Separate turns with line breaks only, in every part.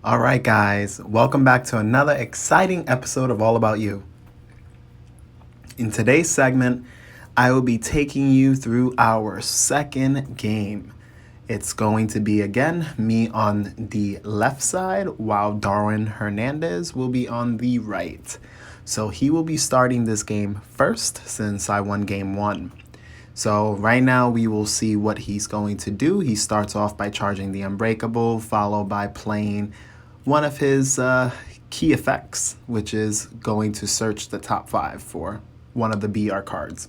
All right, guys, welcome back to another exciting episode of All About You. In today's segment, I will be taking you through our second game. It's going to be, again, me on the left side, while Darwin Hernandez will be on the right. So he will be starting this game first since I won game one. So right now we will see what he's going to do. He starts off by charging the Unbreakable, followed by playing one of his key effects, which is going to search the top 5 for one of the BR cards.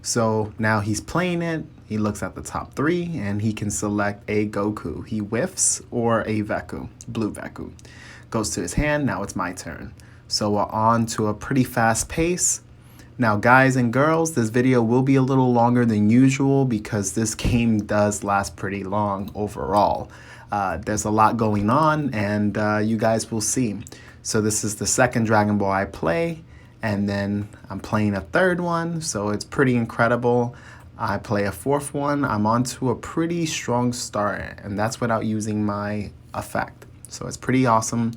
So now he's playing it. He looks at the top 3 and he can select a Goku. He whiffs or a Veku, blue Veku. Goes to his hand. Now it's my turn. So we're on to a pretty fast pace. Now, guys and girls, this video will be a little longer than usual because this game does last pretty long overall. There's a lot going on, and you guys will see. So this is the second Dragon Ball I play, and then I'm playing a third one, so it's pretty incredible. I play a fourth one. I'm on to a pretty strong start, and that's without using my effect. So it's pretty awesome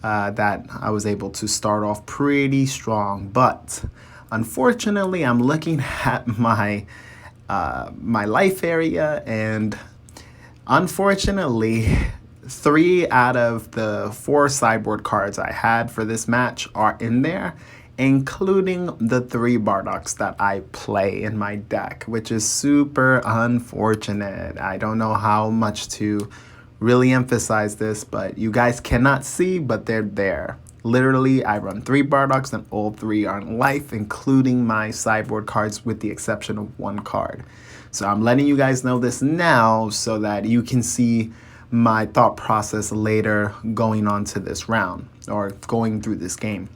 that I was able to start off pretty strong, but unfortunately, I'm looking at my life area, and unfortunately, 3 out of the 4 sideboard cards I had for this match are in there, including the 3 Bardoks that I play in my deck, which is super unfortunate. I don't know how much to really emphasize this, but you guys cannot see, but they're there. Literally, I run 3 Bardoks and all 3 are in life, including my sideboard cards with the exception of 1 card. So I'm letting you guys know this now so that you can see my thought process later going on to this round or going through this game.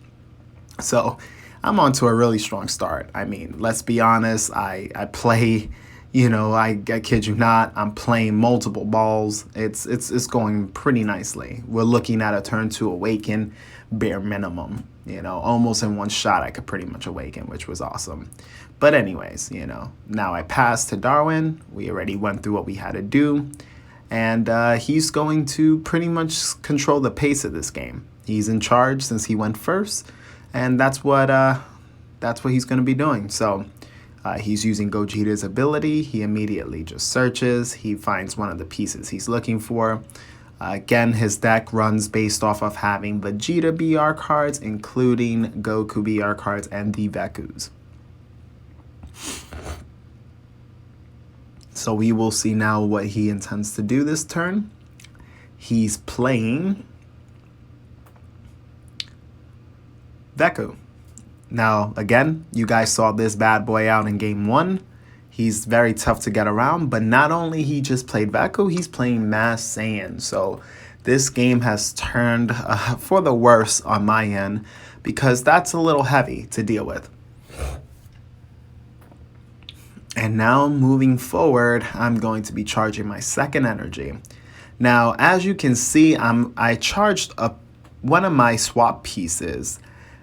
So I'm on to a really strong start. I mean, let's be honest, I play, I kid you not, I'm playing multiple balls. It's going pretty nicely. We're looking at a turn 2 awaken, bare minimum. Almost in one shot I could pretty much awaken, which was awesome. But anyways, now I passed to Darwin. We already went through what we had to do. And he's going to pretty much control the pace of this game. He's in charge since he went first. And that's what he's going to be doing. So he's using Gogeta's ability. He immediately just searches. He finds one of the pieces he's looking for. Again, his deck runs based off of having Vegeta BR cards, including Goku BR cards and the Vekus. So we will see now what he intends to do this turn. He's playing Veku. Now, again, you guys saw this bad boy out in game 1. He's very tough to get around, but not only he just played Veku, he's playing Mass Saiyan. So this game has turned for the worse on my end because that's a little heavy to deal with. And now moving forward, I'm going to be charging my second energy. Now, as you can see, I charged up one of my swap pieces.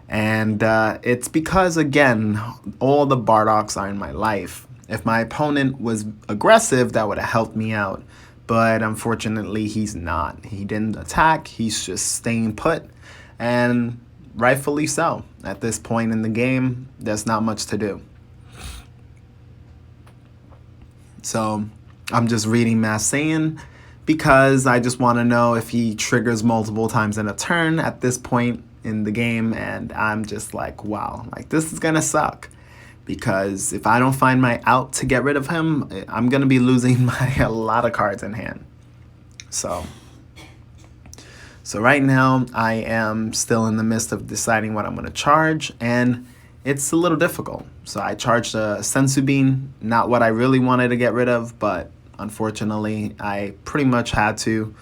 And it's because, again, all the Bardoks are in my life. If my opponent was aggressive, that would have helped me out. But unfortunately, he's not. He didn't attack. He's just staying put. And rightfully so. At this point in the game, there's not much to do. So I'm just reading Mass Saiyan because I just want to know if he triggers multiple times in a turn at this point in the game. And I'm just like, wow, like this is going to suck. Because if I don't find my out to get rid of him, I'm going to be losing a lot of cards in hand. So right now, I am still in the midst of deciding what I'm going to charge. And it's a little difficult. So I charged a Sensu Bean, not what I really wanted to get rid of. But unfortunately, I pretty much had to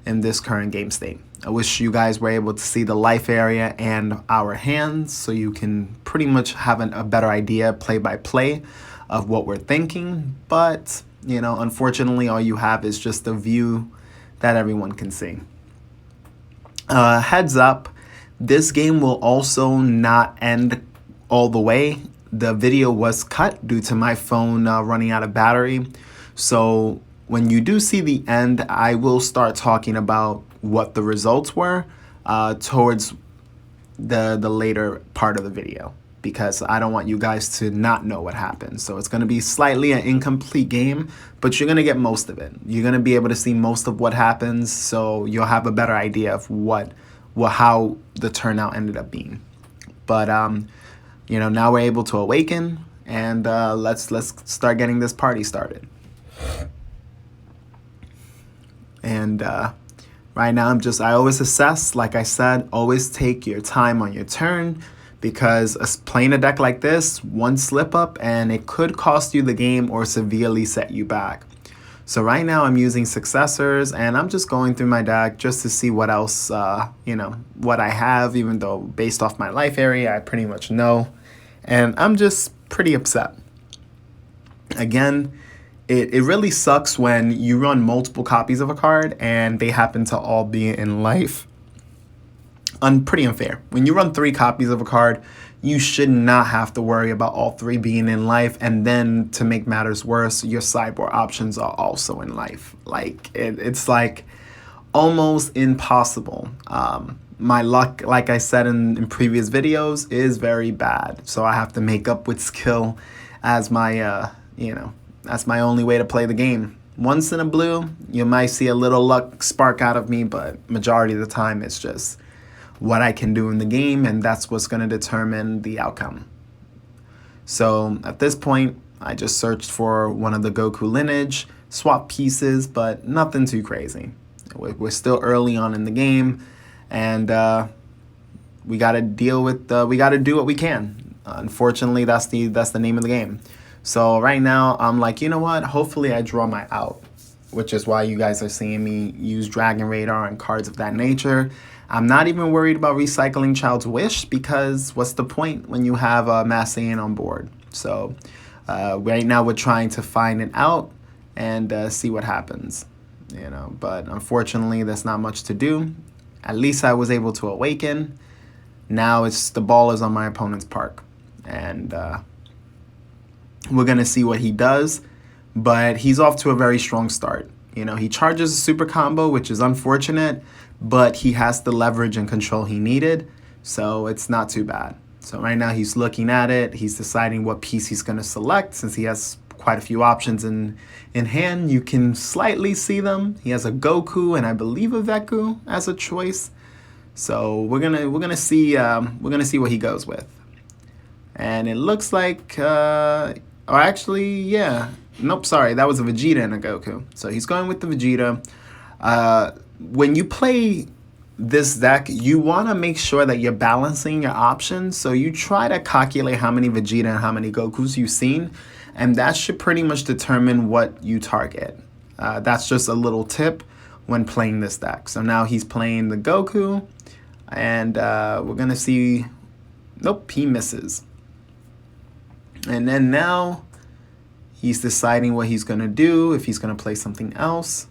in this current game state. I wish you guys were able to see the life area and our hands so you can pretty much have a better idea play by play of what we're thinking. But, unfortunately, all you have is just a view that everyone can see. Heads up, this game will also not end all the way. The video was cut due to my phone running out of battery. So when you do see the end, I will start talking about what the results were towards the later part of the video, because I don't want you guys to not know what happened. So it's going to be slightly an incomplete game, but you're going to get most of it. You're going to be able to see most of what happens, so you'll have a better idea of how the turnout ended up being. But now we're able to awaken, and let's start getting this party started. And right now I always assess, like I said, always take your time on your turn, because playing a deck like this, one slip up and it could cost you the game or severely set you back. So right now I'm using successors, and I'm just going through my deck just to see what else, what I have, even though based off my life area, I pretty much know. And I'm just pretty upset. Again, it really sucks when you run multiple copies of a card and they happen to all be in life. Pretty unfair. When you run 3 copies of a card, you should not have to worry about all 3 being in life, and then to make matters worse, your sideboard options are also in life. Like it's like almost impossible. My luck, like I said in previous videos, is very bad, so I have to make up with skill as my that's my only way to play the game. Once in a blue, you might see a little luck spark out of me, but majority of the time it's just what I can do in the game, and that's what's going to determine the outcome. So at this point, I just searched for one of the Goku lineage, swap pieces, but nothing too crazy. We're still early on in the game, and we got to we got to do what we can. Unfortunately, that's the name of the game. So right now, I'm like, you know what? Hopefully I draw my out, which is why you guys are seeing me use Dragon Radar and cards of that nature. I'm not even worried about recycling Child's Wish, because what's the point when you have Massane on board? So right now we're trying to find it out and see what happens. But unfortunately, there's not much to do. At least I was able to awaken. Now the ball is on my opponent's park, and we're going to see what he does, but he's off to a very strong start. He charges a super combo, which is unfortunate, but he has the leverage and control he needed, so it's not too bad. So right now he's looking at it. He's deciding what piece he's going to select, since he has quite a few options in hand. You can slightly see them. He has a Goku and I believe a Veku as a choice. So we're gonna see what he goes with. And it looks like nope, sorry, that was a Vegeta and a Goku. So he's going with the Vegeta. When you play this deck, you want to make sure that you're balancing your options. So you try to calculate how many Vegeta and how many Gokus you've seen, and that should pretty much determine what you target. That's just a little tip when playing this deck. So now he's playing the Goku, and we're going to see... Nope, he misses. And then now he's deciding what he's going to do, if he's going to play something else.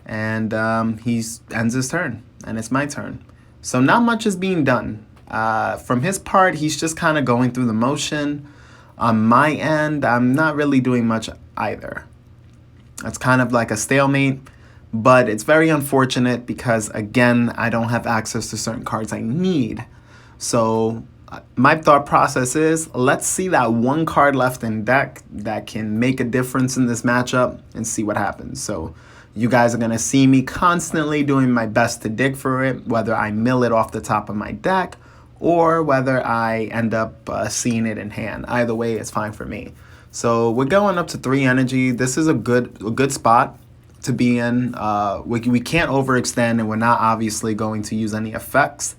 And he ends his turn, and it's my turn. So not much is being done. From his part, he's just kind of going through the motion. On my end, I'm not really doing much either. It's kind of like a stalemate, but it's very unfortunate because, again, I don't have access to certain cards I need. So my thought process is, let's see that one card left in deck that can make a difference in this matchup and see what happens. So you guys are going to see me constantly doing my best to dig for it, whether I mill it off the top of my deck or whether I end up seeing it in hand. Either way, it's fine for me. So we're going up to 3 energy. This is a good spot to be in. We can't overextend, and we're not obviously going to use any effects.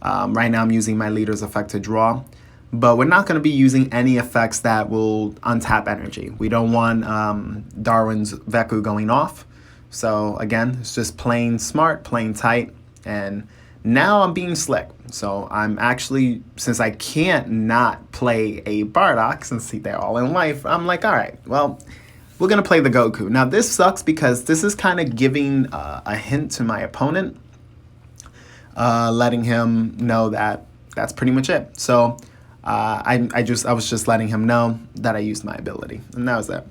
Right now I'm using my leader's effect to draw, but we're not going to be using any effects that will untap energy. We don't want Darwin's Veku going off. So again, it's just playing smart, playing tight, and now I'm being slick. So I'm actually, since I can't not play a Bardock, since they're all in life, I'm like, all right, well, we're going to play the Goku. Now this sucks because this is kind of giving a hint to my opponent, letting him know that that's pretty much it. So I was just letting him know that I used my ability, and that was it.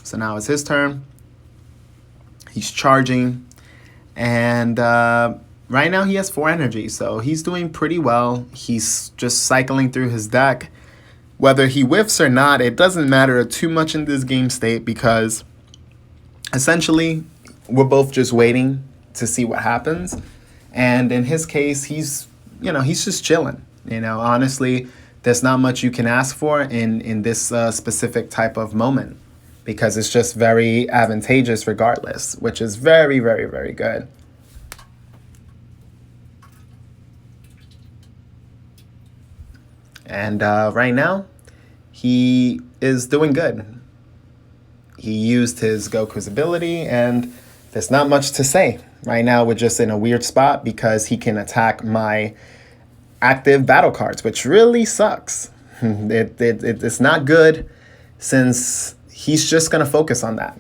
So now it's his turn. He's charging, And right now he has 4 energy, so he's doing pretty well. He's just cycling through his deck. Whether he whiffs or not, it doesn't matter too much in this game state because essentially we're both just waiting to see what happens. And in his case, he's just chilling. Honestly, there's not much you can ask for in this specific type of moment because it's just very advantageous regardless, which is very, very, very good. And right now, he is doing good. He used his Goku's ability, and there's not much to say. Right now, we're just in a weird spot because he can attack my active battle cards, which really sucks. It's not good since he's just going to focus on that.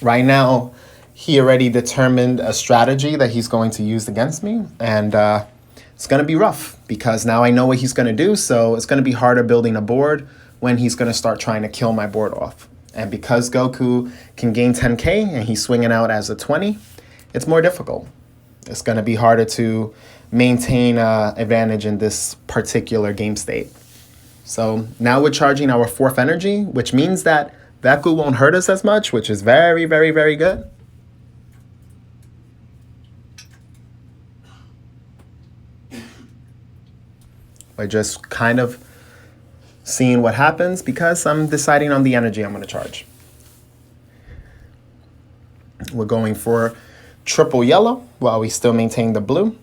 Right now, he already determined a strategy that he's going to use against me, and it's going to be rough because now I know what he's going to do, so it's going to be harder building a board when he's going to start trying to kill my board off. And because Goku can gain 10k and he's swinging out as a 20, it's more difficult. It's going to be harder to maintain advantage in this particular game state. So now we're charging our 4th energy, which means that Veku won't hurt us as much, which is very, very, very good. We're just kind of seeing what happens because I'm deciding on the energy I'm going to charge. We're going for triple yellow while we still maintain the blue.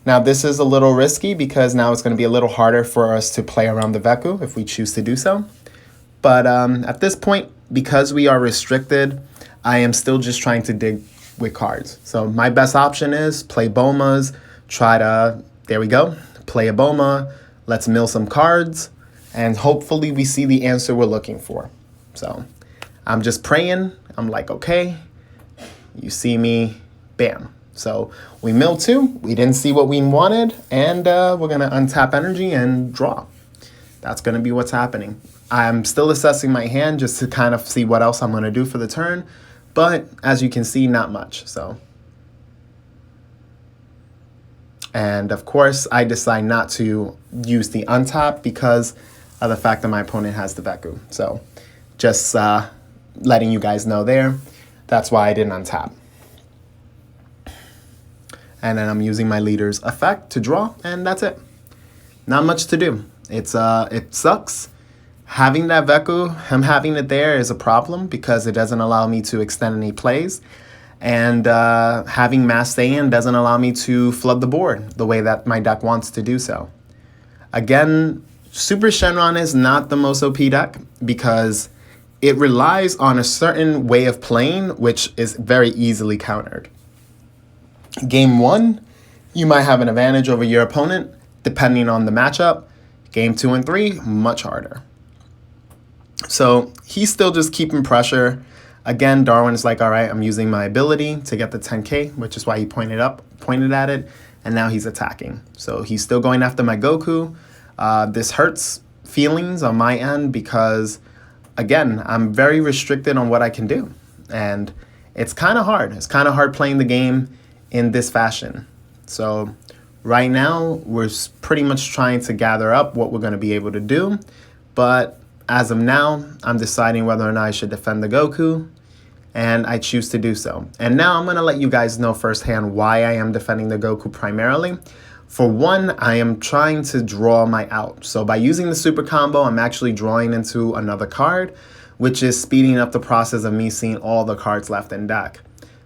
Now this is a little risky because now it's going to be a little harder for us to play around the Veku if we choose to do so. But at this point, because we are restricted, I am still just trying to dig with cards. So my best option is play Bomas, there we go, play a Boma, let's mill some cards, and hopefully we see the answer we're looking for. So I'm just praying. I'm like, okay, you see me, bam. So we milled 2, we didn't see what we wanted, and we're going to untap energy and draw. That's going to be what's happening. I'm still assessing my hand just to kind of see what else I'm going to do for the turn, but as you can see, not much. And of course, I decide not to use the untap because of the fact that my opponent has the Veku. So just letting you guys know there, that's why I didn't untap. And then I'm using my leader's effect to draw, and that's it. Not much to do. It sucks. Having that Veku, him having it there is a problem because it doesn't allow me to extend any plays. And having Mass Stay-In doesn't allow me to flood the board the way that my deck wants to do so. Again, Super Shenron is not the most OP deck because it relies on a certain way of playing, which is very easily countered. Game 1, you might have an advantage over your opponent, depending on the matchup. Game 2 and 3, much harder. So he's still just keeping pressure. Again, Darwin is like, all right, I'm using my ability to get the 10k, which is why he pointed at it, and now he's attacking. So he's still going after my Goku. This hurts feelings on my end because, again, I'm very restricted on what I can do. And it's kind of hard. It's kind of hard playing the game in this fashion. So right now, we're pretty much trying to gather up what we're going to be able to do. But as of now, I'm deciding whether or not I should defend the Goku, and I choose to do so. And now I'm going to let you guys know firsthand why I am defending the Goku primarily. For one, I am trying to draw my out. So by using the super combo, I'm actually drawing into another card, which is speeding up the process of me seeing all the cards left in deck.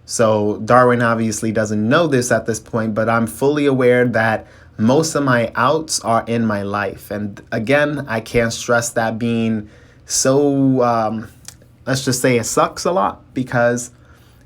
So Darwin obviously doesn't know this at this point, but I'm fully aware that most of my outs are in my life. And again, I can't stress that being so, let's just say it sucks a lot because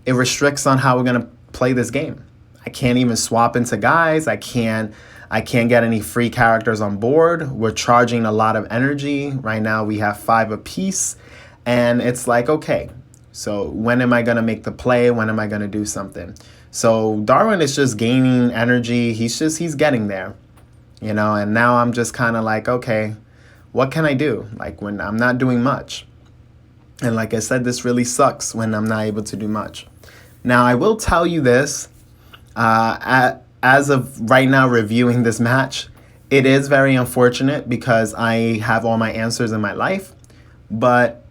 it restricts on how we're going to play this game. I can't even swap into guys. I can't get any free characters on board. We're charging a lot of energy. Right now we have 5 apiece. And it's like, okay, so when am I going to make the play? When am I going to do something? So Darwin is just gaining energy. He's getting there, and now I'm just kind of like, okay, what can I do? Like when I'm not doing much. And like I said, this really sucks when I'm not able to do much. Now, I will tell you this. As of right now, reviewing this match, it is very unfortunate because I have all my answers in my life. But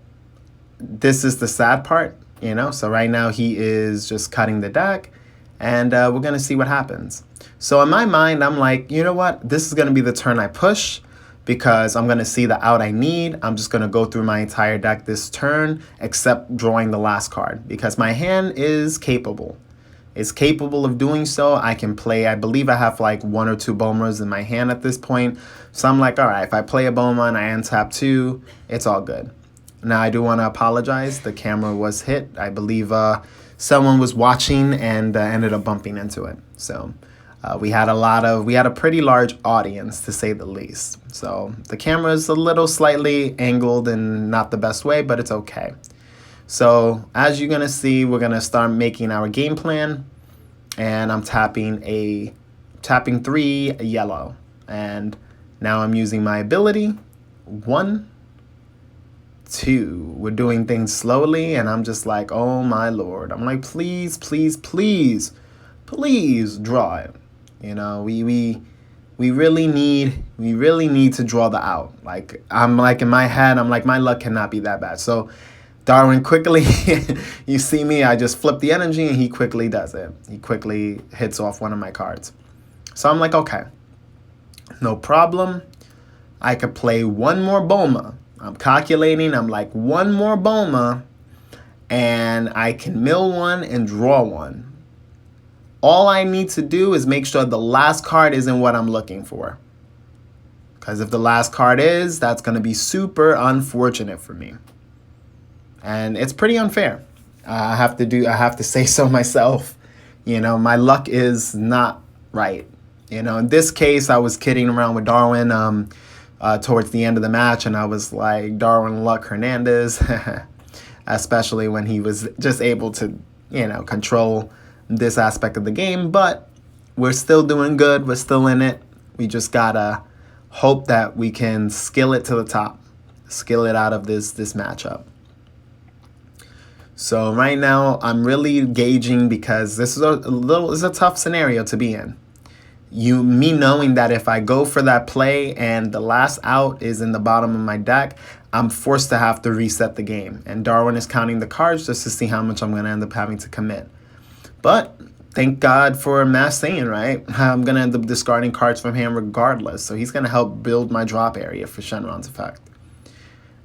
this is the sad part, you know? So right now he is just cutting the deck, and we're going to see what happens. So in my mind, I'm like, you know what? This is going to be the turn I push because I'm going to see the out I need. I'm just going to go through my entire deck this turn, except drawing the last card because my hand is capable. It's capable of doing so. I can play, I believe I have like 1 or 2 Bomas in my hand at this point. So I'm like, all right, if I play a Boma and I untap 2, it's all good. Now, I do want to apologize. The camera was hit. I believe someone was watching and ended up bumping into it. So we had a pretty large audience, to say the least. So the camera is a little slightly angled in not the best way, but it's okay. So as you're going to see, we're going to start making our game plan. And I'm tapping 3 yellow. And now I'm using my ability. 1, 2. We're doing things slowly, and I'm just like, oh my lord. I'm like, please, please, please, please draw it. You know, we really need to draw the out. Like, I'm like in my head, I'm like, my luck cannot be that bad. So Darwin quickly, you see me, I just flip the energy and he quickly does it. He quickly hits off one of my cards. So I'm like, okay, no problem. I could play 1 more Boma. I'm calculating, I'm like, 1 more Boma and I can mill 1 and draw 1. All I need to do is make sure the last card isn't what I'm looking for. Because if the last card is, that's going to be super unfortunate for me. And it's pretty unfair. I have to say so myself. You know, my luck is not right. You know, in this case, I was kidding around with Darwin towards the end of the match, and I was like, Darwin luck Hernandez, especially when he was just able to, you know, control this aspect of the game. But we're still doing good. We're still in it. We just gotta hope that we can skill it to the top, skill it out of this matchup. So right now, I'm really gauging because this is a tough scenario to be in. Me knowing that if I go for that play and the last out is in the bottom of my deck, I'm forced to have to reset the game. And Darwin is counting the cards just to see how much I'm going to end up having to commit. But thank God for Mass saying, right? I'm going to end up discarding cards from him regardless. So he's going to help build my drop area for Shenron's effect.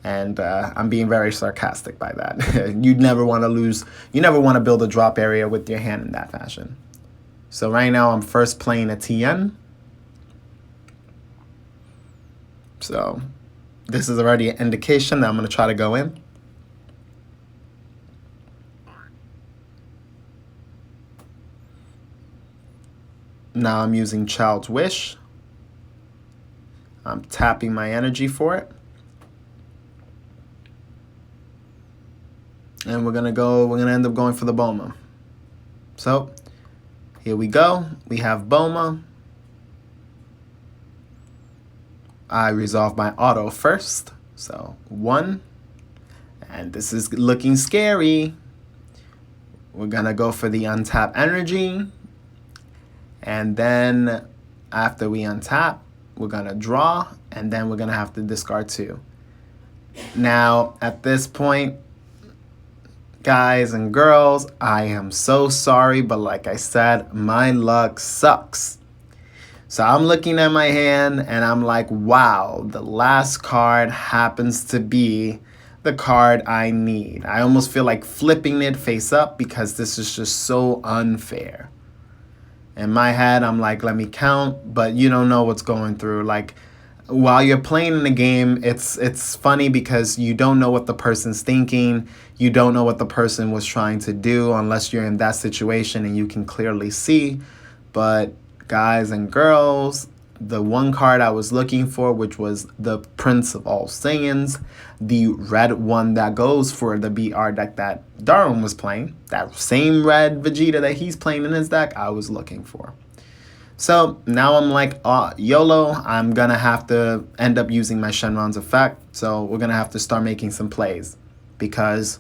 And I'm being very sarcastic by that. You'd never want to lose. You never want to build a drop area with your hand in that fashion. So right now I'm first playing a TN. So this is already an indication that I'm going to try to go in. Now I'm using Child's Wish. I'm tapping my energy for it. And we're going to end up going for the Boma. So here we go. We have Boma. I resolve my auto first. So 1. And this is looking scary. We're going to go for the untap energy. And then after we untap, we're going to draw. And then we're going to have to discard 2. Now, at this point, guys and girls, I am so sorry, but like I said, my luck sucks. So I'm looking at my hand and I'm like, wow, the last card happens to be the card I need. I almost feel like flipping it face up because this is just so unfair. In my head, I'm like, let me count, but you don't know what's going through. Like, while you're playing in the game, it's funny because you don't know what the person's thinking. You don't know what the person was trying to do unless you're in that situation and you can clearly see. But guys and girls, the one card I was looking for, which was the Prince of All Saiyans, the red one that goes for the BR deck that Darwin was playing, that same red Vegeta that he's playing in his deck, I was looking for. So now I'm like, YOLO, I'm going to have to end up using my Shenron's effect. So we're going to have to start making some plays because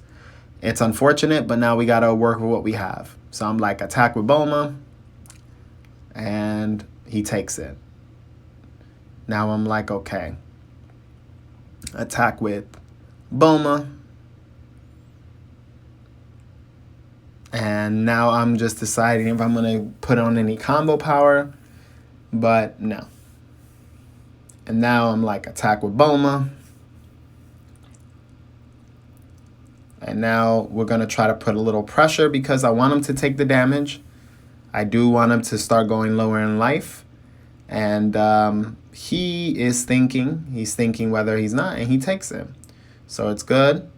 it's unfortunate, but now we got to work with what we have. So I'm like, attack with Boma. He takes it. Now I'm like, okay. Attack with Boma. And now I'm just deciding if I'm going to put on any combo power. But no. And now I'm like, attack with Boma. And now we're going to try to put a little pressure because I want him to take the damage. I do want him to start going lower in life. And he is thinking. He's thinking whether he's not. And he takes it. So it's good.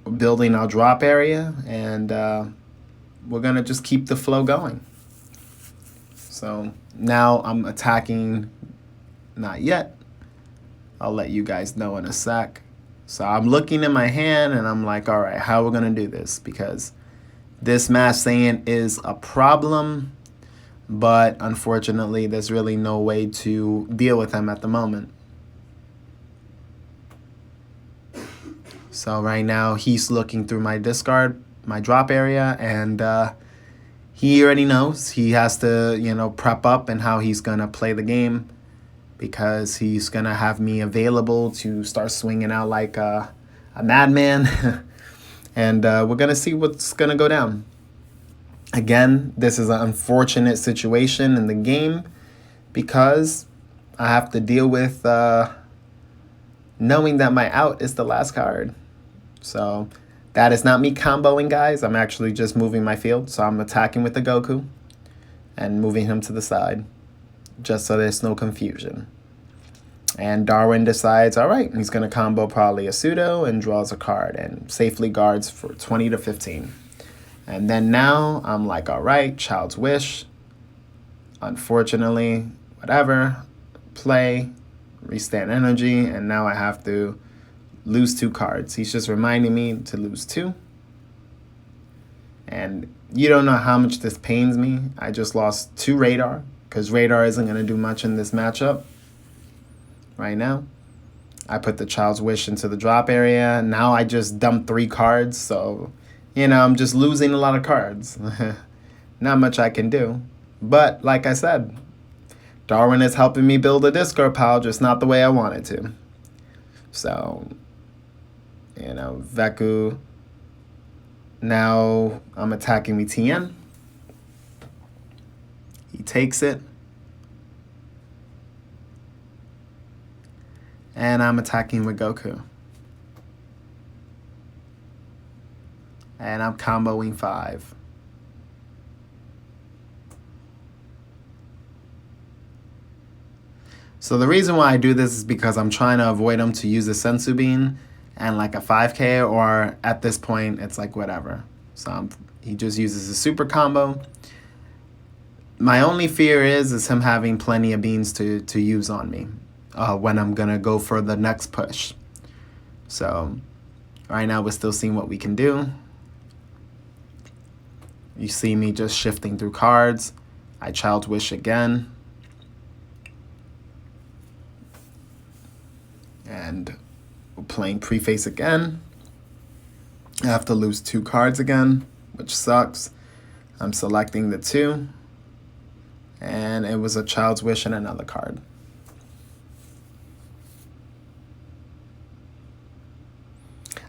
We're building our drop area. And we're going to just keep the flow going. So now I'm attacking. Not yet. I'll let you guys know in a sec. So I'm looking in my hand and I'm like, all right, how are we going to do this? Because this Mass Saiyan is a problem, but unfortunately, there's really no way to deal with him at the moment. So right now, he's looking through my discard, my drop area, and he already knows he has to, prep up and how he's going to play the game. Because he's going to have me available to start swinging out like a madman. And we're going to see what's going to go down. Again, this is an unfortunate situation in the game because I have to deal with knowing that my out is the last card. So that is not me comboing, guys. I'm actually just moving my field. So I'm attacking with the Goku and moving him to the side. Just so there's no confusion. And Darwin decides, all right, he's going to combo probably a pseudo and draws a card and safely guards for 20 to 15. And then now I'm like, all right, Child's Wish. Unfortunately, whatever, play, restand energy, and now I have to lose 2 cards. He's just reminding me to lose 2. And you don't know how much this pains me. I just lost 2 radar. Because radar isn't going to do much in this matchup right now. I put the Child's Wish into the drop area. Now I just dumped 3 cards. So, I'm just losing a lot of cards. Not much I can do. But, like I said, Darwin is helping me build a discard pile, just not the way I wanted to. So, Veku. Now I'm attacking with Tien. He takes it. And I'm attacking with Goku. And I'm comboing 5. So the reason why I do this is because I'm trying to avoid him to use a Sensu Bean and like a 5K, or at this point, it's like whatever. So he just uses a super combo. My only fear is him having plenty of beans to use on me when I'm going to go for the next push. So right now we're still seeing what we can do. You see me just shifting through cards. I Child's Wish again. And we're playing Preface again. I have to lose 2 cards again, which sucks. I'm selecting the 2. And it was a Child's Wish and another card.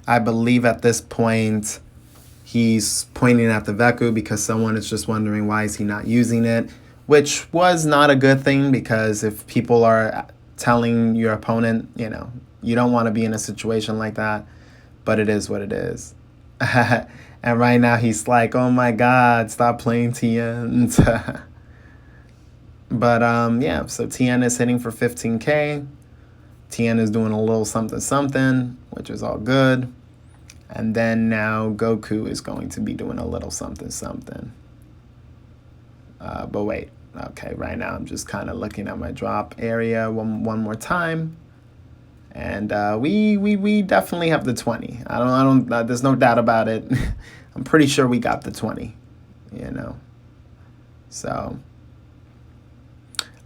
I believe at this point, he's pointing at the Veku because someone is just wondering why is he not using it, which was not a good thing because if people are telling your opponent, you don't want to be in a situation like that, but it is what it is. And right now he's like, oh my God, stop playing Tien. But yeah, so Tien is hitting for 15K. Tien is doing a little something, which is all good. And then now Goku is going to be doing a little something. But wait, okay, right now I'm just kind of looking at my drop area one more time. And we definitely have the 20. I don't there's no doubt about it. I'm pretty sure we got the 20, So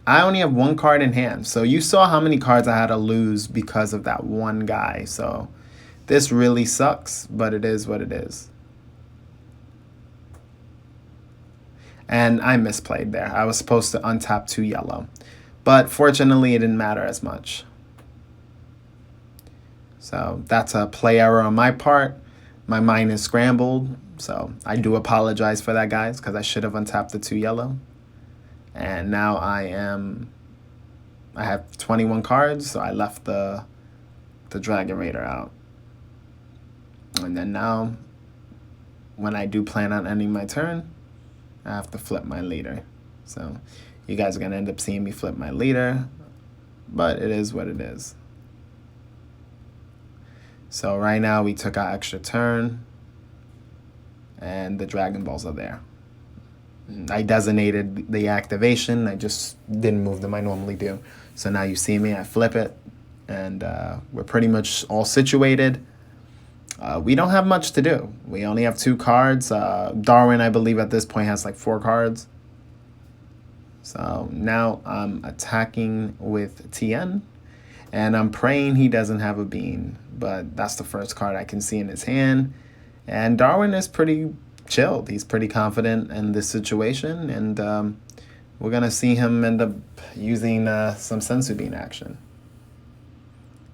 I only have 1 card in hand. So you saw how many cards I had to lose because of that one guy. So this really sucks, but it is what it is. And I misplayed there. I was supposed to untap 2 yellow. But fortunately, it didn't matter as much. So that's a play error on my part. My mind is scrambled. So I do apologize for that, guys, because I should have untapped the 2 yellow. And now I have 21 cards, so I left the Dragon Raider out. And then now, when I do plan on ending my turn, I have to flip my leader. So you guys are going to end up seeing me flip my leader, but it is what it is. So right now we took our extra turn, and the Dragon Balls are there. I designated the activation. I just didn't move them I normally do. So now you see me, I flip it, and we're pretty much all situated. We don't have much to do. We only have 2 cards. Darwin, I believe, at this point has like 4 cards. So now I'm attacking with TN, and I'm praying he doesn't have a bean. But that's the first card I can see in his hand. And Darwin is pretty chilled. He's pretty confident in this situation, and we're going to see him end up using some Sensu Bean action.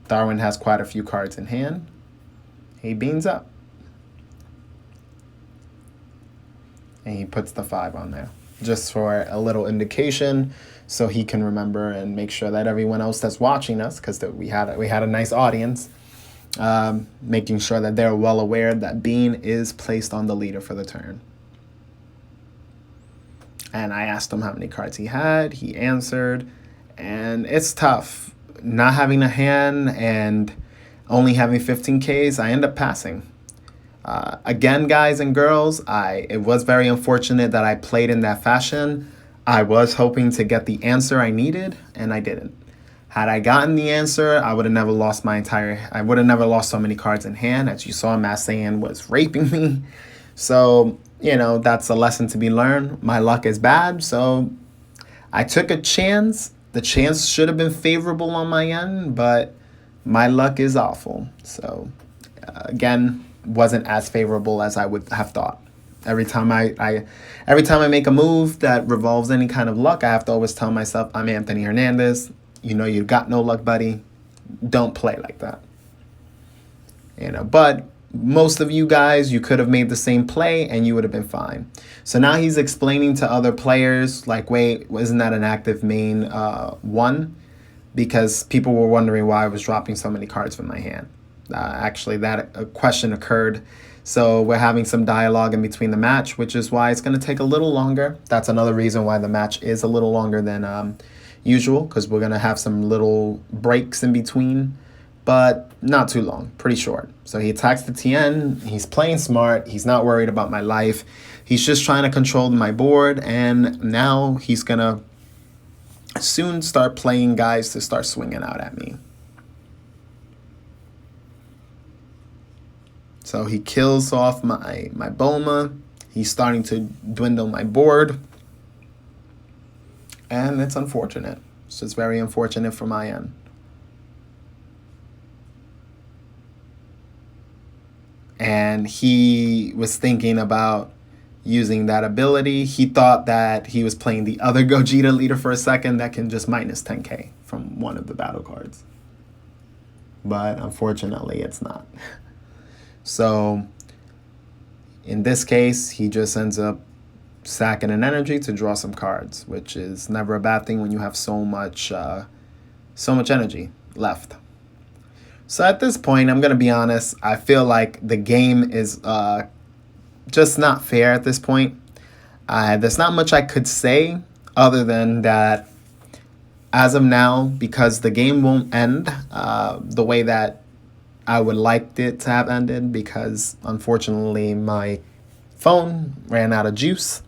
Darwin has quite a few cards in hand. He beans up. And he puts the 5 on there, just for a little indication so he can remember and make sure that everyone else that's watching us, because we had a nice audience, making sure that they're well aware that bean is placed on the leader for the turn. And I asked him how many cards he had. He answered, and it's tough. Not having a hand and only having 15Ks, I end up passing. Again, guys and girls, it was very unfortunate that I played in that fashion. I was hoping to get the answer I needed, and I didn't. Had I gotten the answer, I would have never lost so many cards in hand. As you saw, Massayan was raping me. So, that's a lesson to be learned. My luck is bad, so I took a chance. The chance should have been favorable on my end, but my luck is awful. So, again, wasn't as favorable as I would have thought. Every time I make a move that revolves any kind of luck, I have to always tell myself, I'm Anthony Hernandez. You got no luck, buddy. Don't play like that. But most of you guys, you could have made the same play and you would have been fine. So now he's explaining to other players, like, wait, isn't that an active main 1? Because people were wondering why I was dropping so many cards from my hand. Actually, that question occurred. So we're having some dialogue in between the match, which is why it's going to take a little longer. That's another reason why the match is a little longer than usual, because we're going to have some little breaks in between, but not too long, pretty short. So he attacks the TN. He's playing smart. He's not worried about my life. He's just trying to control my board, and now he's going to soon start playing guys to start swinging out at me. So he kills off my Boma. He's starting to dwindle my board. And it's unfortunate. It's just very unfortunate for my end. And he was thinking about using that ability. He thought that he was playing the other Gogeta leader for a second that can just minus 10k from one of the battle cards. But unfortunately, it's not. So in this case, he just ends up sacking an energy to draw some cards, which is never a bad thing when you have so much energy left. So at this point, I'm going to be honest, I feel like the game is just not fair at this point. There's not much I could say other than that as of now, because the game won't end the way that I would like it to have ended, because unfortunately my phone ran out of juice.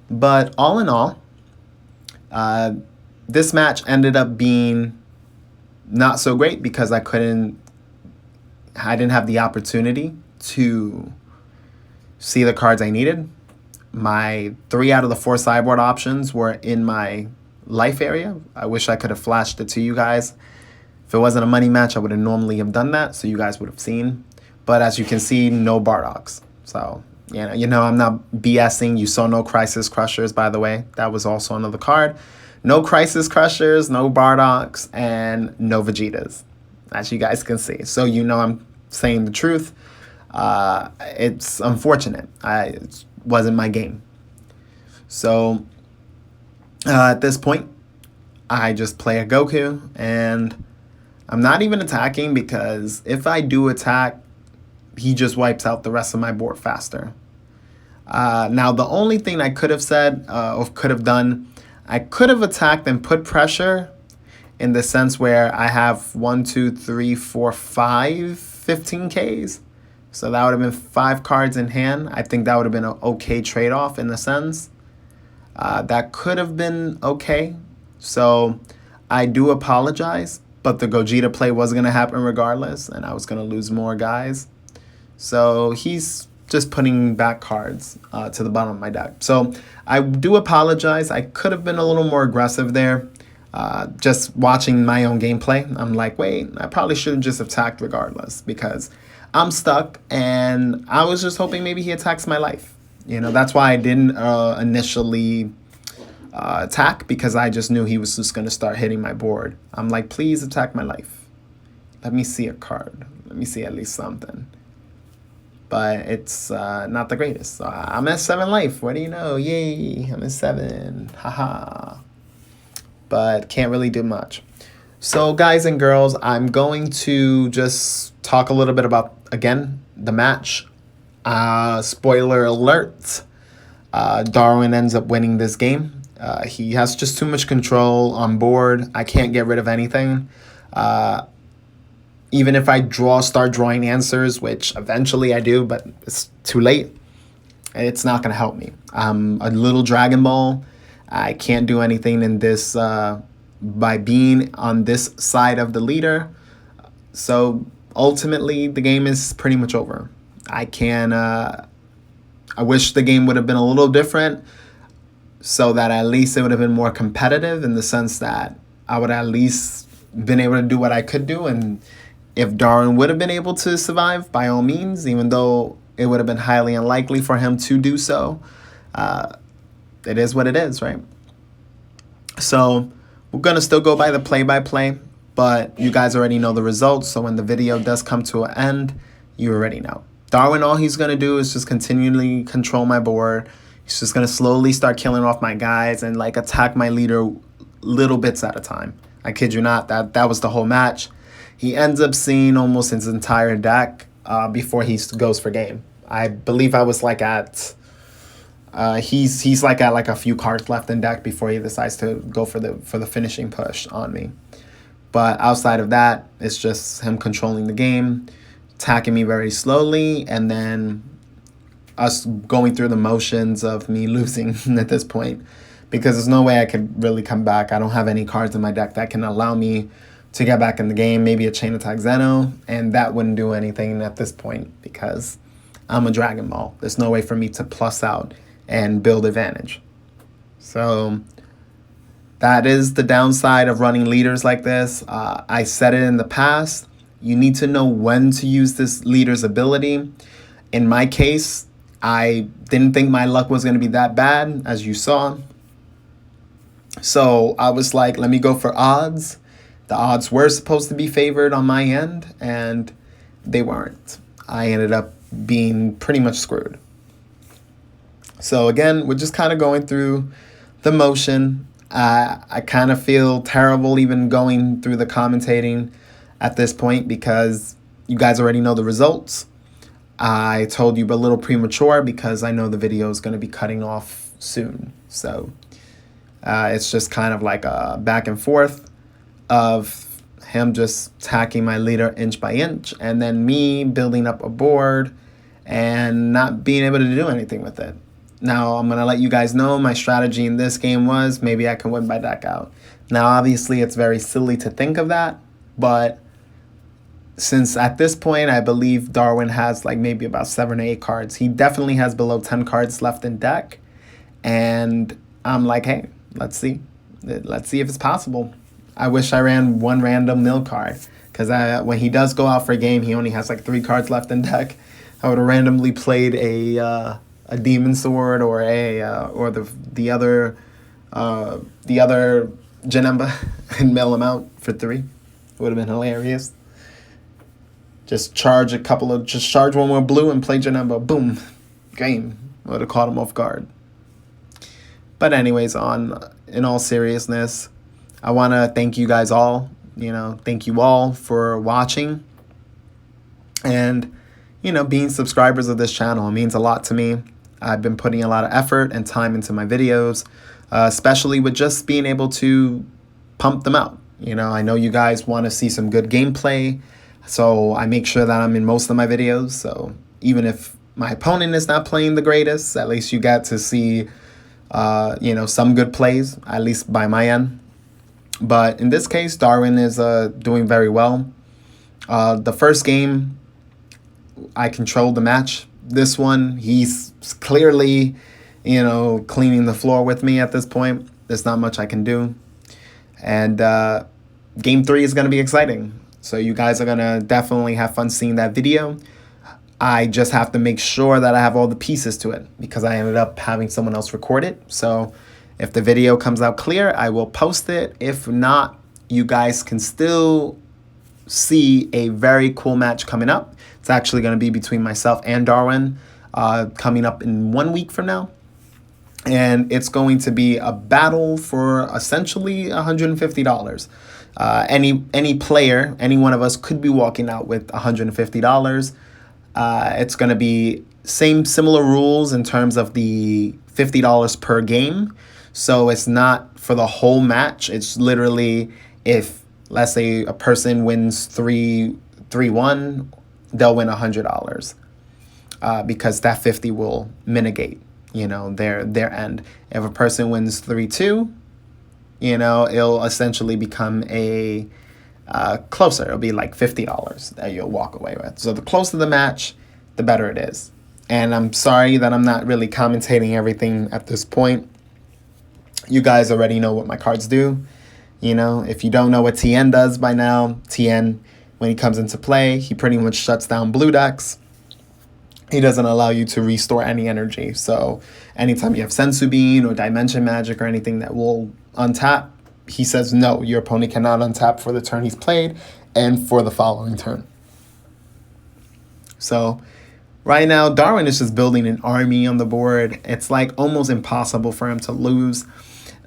But all in all, this match ended up being not so great because I didn't have the opportunity to see the cards I needed. My 3 out of the 4 sideboard options were in my life area. I wish I could have flashed it to you guys. If it wasn't a money match, I would have normally have done that, so you guys would have seen. But as you can see, no Bardogs. So You know, I'm not BSing. You saw no Crisis Crushers, by the way. That was also another card. No Crisis Crushers, no Bardocks, and no Vegetas, as you guys can see. So you know I'm saying the truth. It's unfortunate. It wasn't my game. So at this point, I just play a Goku, and I'm not even attacking because if I do attack, he just wipes out the rest of my board faster. Now, the only thing I could have said or could have done, I could have attacked and put pressure in the sense where I have 1, 2, 3, 4, 5 15Ks. So that would have been 5 cards in hand. I think that would have been an okay trade-off in the sense. That could have been okay. So I do apologize, but the Gogeta play was going to happen regardless, and I was going to lose more guys. So he's just putting back cards to the bottom of my deck. So I do apologize. I could have been a little more aggressive there. Just watching my own gameplay, I'm like, wait, I probably should have just attacked regardless because I'm stuck, and I was just hoping maybe he attacks my life. You know, that's why I didn't initially attack, because I just knew he was just going to start hitting my board. I'm like, please attack my life. Let me see a card. Let me see at least something. But it's not the greatest. I'm at 7 life. What do you know? Yay, I'm at 7. Haha. But can't really do much. So guys and girls, I'm going to just talk a little bit about, again, the match. Spoiler alert. Darwin ends up winning this game. He has just too much control on board. I can't get rid of anything. Even if I start drawing answers, which eventually I do, but it's too late, it's not going to help me. I'm a little Dragon Ball. I can't do anything in this by being on this side of the leader. So ultimately, the game is pretty much over. I wish the game would have been a little different so that at least it would have been more competitive in the sense that I would at least been able to do what I could do. And if Darwin would have been able to survive, by all means, even though it would have been highly unlikely for him to do so, it is what it is, right? So we're going to still go by the play-by-play, but you guys already know the results. So when the video does come to an end, you already know. Darwin, all he's going to do is just continually control my board. He's just going to slowly start killing off my guys and like attack my leader little bits at a time. I kid you not, that was the whole match. He ends up seeing almost his entire deck before he goes for game. I believe I was like at... he's like at like a few cards left in deck before he decides to go for the finishing push on me. But outside of that, it's just him controlling the game, attacking me very slowly, and then us going through the motions of me losing at this point, because there's no way I could really come back. I don't have any cards in my deck that can allow me to get back in the game. Maybe a Chain Attack Zeno, and that wouldn't do anything at this point because I'm a Dragon Ball. There's no way for me to plus out and build advantage. So that is the downside of running leaders like this. I said it in the past. You need to know when to use this leader's ability. In my case, I didn't think my luck was going to be that bad, as you saw. So I was like, let me go for odds. The odds were supposed to be favored on my end, and they weren't. I ended up being pretty much screwed. So again, we're just kind of going through the motion. I kind of feel terrible even going through the commentating at this point because you guys already know the results. I told you a little premature because I know the video is going to be cutting off soon. So it's just kind of like a back and forth of him just attacking my leader inch by inch, and then me building up a board and not being able to do anything with it. Now, I'm going to let you guys know my strategy in this game was maybe I can win by deck out. Now, obviously, it's very silly to think of that, but since at this point, I believe Darwin has like maybe about 7 or 8 cards. He definitely has below 10 cards left in deck, and I'm like, hey, let's see. Let's see if it's possible. I wish I ran one random nil card, because when he does go out for a game, he only has like 3 cards left in deck. I would have randomly played a demon sword or or the other Janemba and mail him out for 3. It would have been hilarious. Just charge one more blue and play Janemba. Boom, game. Would have caught him off guard. But anyways, in all seriousness, I want to thank you guys all. Thank you all for watching and, being subscribers of this channel. It means a lot to me. I've been putting a lot of effort and time into my videos, especially with just being able to pump them out. I know you guys want to see some good gameplay, so I make sure that I'm in most of my videos. So even if my opponent is not playing the greatest, at least you get to see, some good plays, at least by my end. But in this case, Darwin is doing very well. The first game, I controlled the match. This one, he's clearly, cleaning the floor with me at this point. There's not much I can do. And game 3 is going to be exciting. So you guys are going to definitely have fun seeing that video. I just have to make sure that I have all the pieces to it because I ended up having someone else record it. So if the video comes out clear, I will post it. If not, you guys can still see a very cool match coming up. It's actually going to be between myself and Darwin coming up in 1 week from now. And it's going to be a battle for essentially $150. Any player, any one of us could be walking out with $150. It's going to be similar rules in terms of the $50 per game. So it's not for the whole match. It's literally if, let's say, a person wins 3-1, they'll win $100 because that 50 will mitigate, their end. If a person wins 3-2, it'll essentially become a closer. It'll be like $50 that you'll walk away with. So the closer the match, the better it is. And I'm sorry that I'm not really commentating everything at this point. You guys already know what my cards do. If you don't know what TN does by now, TN, when he comes into play, he pretty much shuts down blue decks. He doesn't allow you to restore any energy. So anytime you have Sensu Bean or Dimension Magic or anything that will untap, he says no, your opponent cannot untap for the turn he's played and for the following turn. So right now, Darwin is just building an army on the board. It's like almost impossible for him to lose.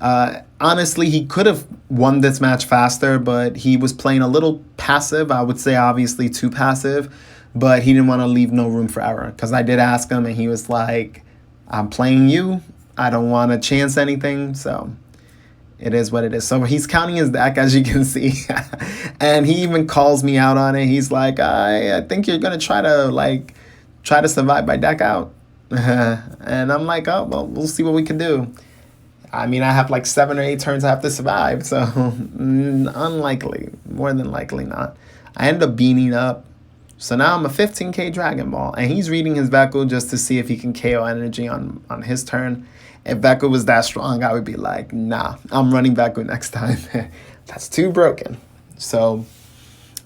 Honestly, he could have won this match faster, but he was playing a little passive. I would say obviously too passive, but he didn't want to leave no room for error because I did ask him and he was like, I'm playing you. I don't want to chance anything. So it is what it is. So he's counting his deck, as you can see. And he even calls me out on it. He's like, I think you're going to try to survive by deck out. And I'm like, oh, well, we'll see what we can do. I mean, I have like 7 or 8 turns I have to survive. So unlikely, more than likely not. I end up beating up. So now I'm a 15k Dragon Ball. And he's reading his Veku just to see if he can KO energy on his turn. If Veku was that strong, I would be like, nah, I'm running Veku next time. That's too broken. So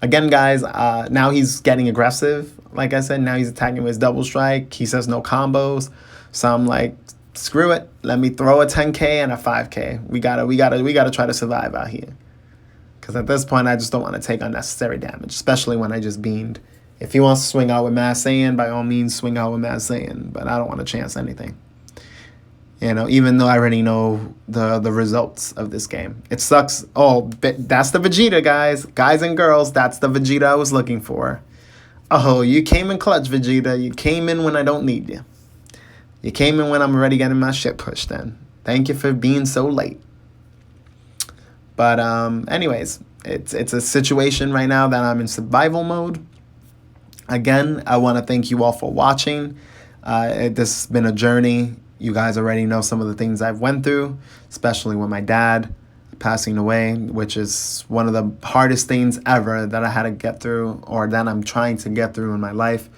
again, guys, now he's getting aggressive. Like I said, now he's attacking with his double strike. He says no combos. So I'm like, screw it. Let me throw a 10k and a 5k. We gotta try to survive out here. Because at this point, I just don't want to take unnecessary damage, especially when I just beamed. If he wants to swing out with Mad Saiyan, by all means, swing out with Mad Saiyan. But I don't want to chance anything. Even though I already know the results of this game. It sucks. Oh, that's the Vegeta, guys. Guys and girls, that's the Vegeta I was looking for. Oh, you came in clutch, Vegeta. You came in when I don't need you. You came in when I'm already getting my shit pushed in. Thank you for being so late. But anyways, it's a situation right now that I'm in survival mode. Again, I want to thank you all for watching. This has been a journey. You guys already know some of the things I've went through, especially with my dad passing away, which is one of the hardest things ever that I had to get through, or that I'm trying to get through in my life.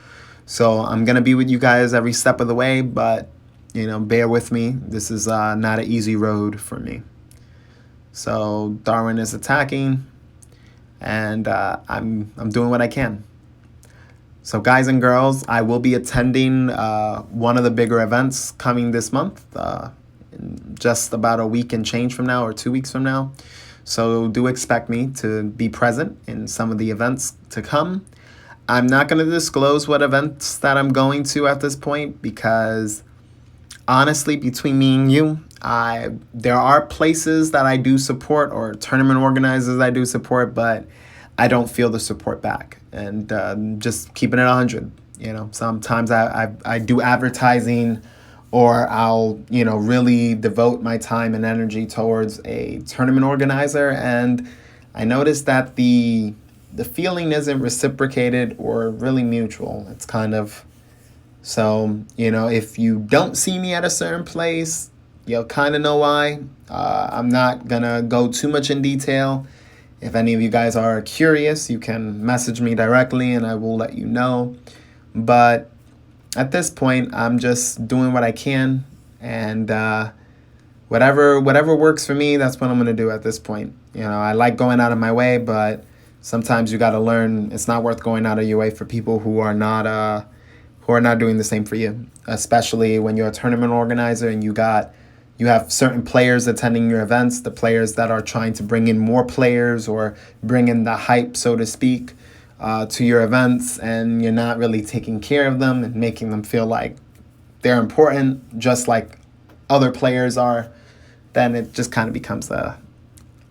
So I'm going to be with you guys every step of the way, but, bear with me. This is not an easy road for me. So Darwin is attacking, and I'm doing what I can. So guys and girls, I will be attending one of the bigger events coming this month, in just about a week and change from now, or 2 weeks from now. So do expect me to be present in some of the events to come. I'm not going to disclose what events that I'm going to at this point, because honestly, between me and you, there are places that I do support, or tournament organizers I do support, but I don't feel the support back. And just keeping it 100, sometimes I do advertising, or I'll really devote my time and energy towards a tournament organizer, and I noticed that the feeling isn't reciprocated or really mutual. It's kind of, so if you don't see me at a certain place, you'll kind of know why. I'm not gonna go too much in detail. If any of you guys are curious, you can message me directly and I will let you know. But at this point, I'm just doing what I can, and whatever works for me, that's what I'm gonna do at this point. I like going out of my way, but sometimes you got to learn it's not worth going out of your way for people who are not doing the same for you. Especially when you're a tournament organizer and you have certain players attending your events, the players that are trying to bring in more players or bring in the hype, so to speak, to your events, and you're not really taking care of them and making them feel like they're important, just like other players are, then it just kind of becomes a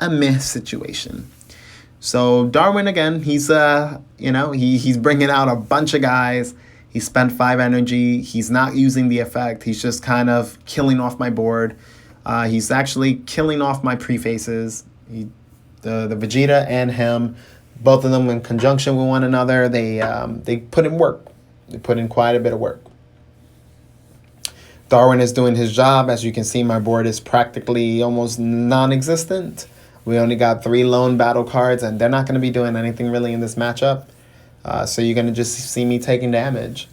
meh situation. So Darwin, again, he's he's bringing out a bunch of guys. He spent 5 energy. He's not using the effect. He's just kind of killing off my board. He's actually killing off my prefaces. The Vegeta and him, both of them in conjunction with one another, they put in work. They put in quite a bit of work. Darwin is doing his job. As you can see, my board is practically almost non-existent. We only got 3 lone battle cards, and they're not going to be doing anything really in this matchup. So you're going to just see me taking damage.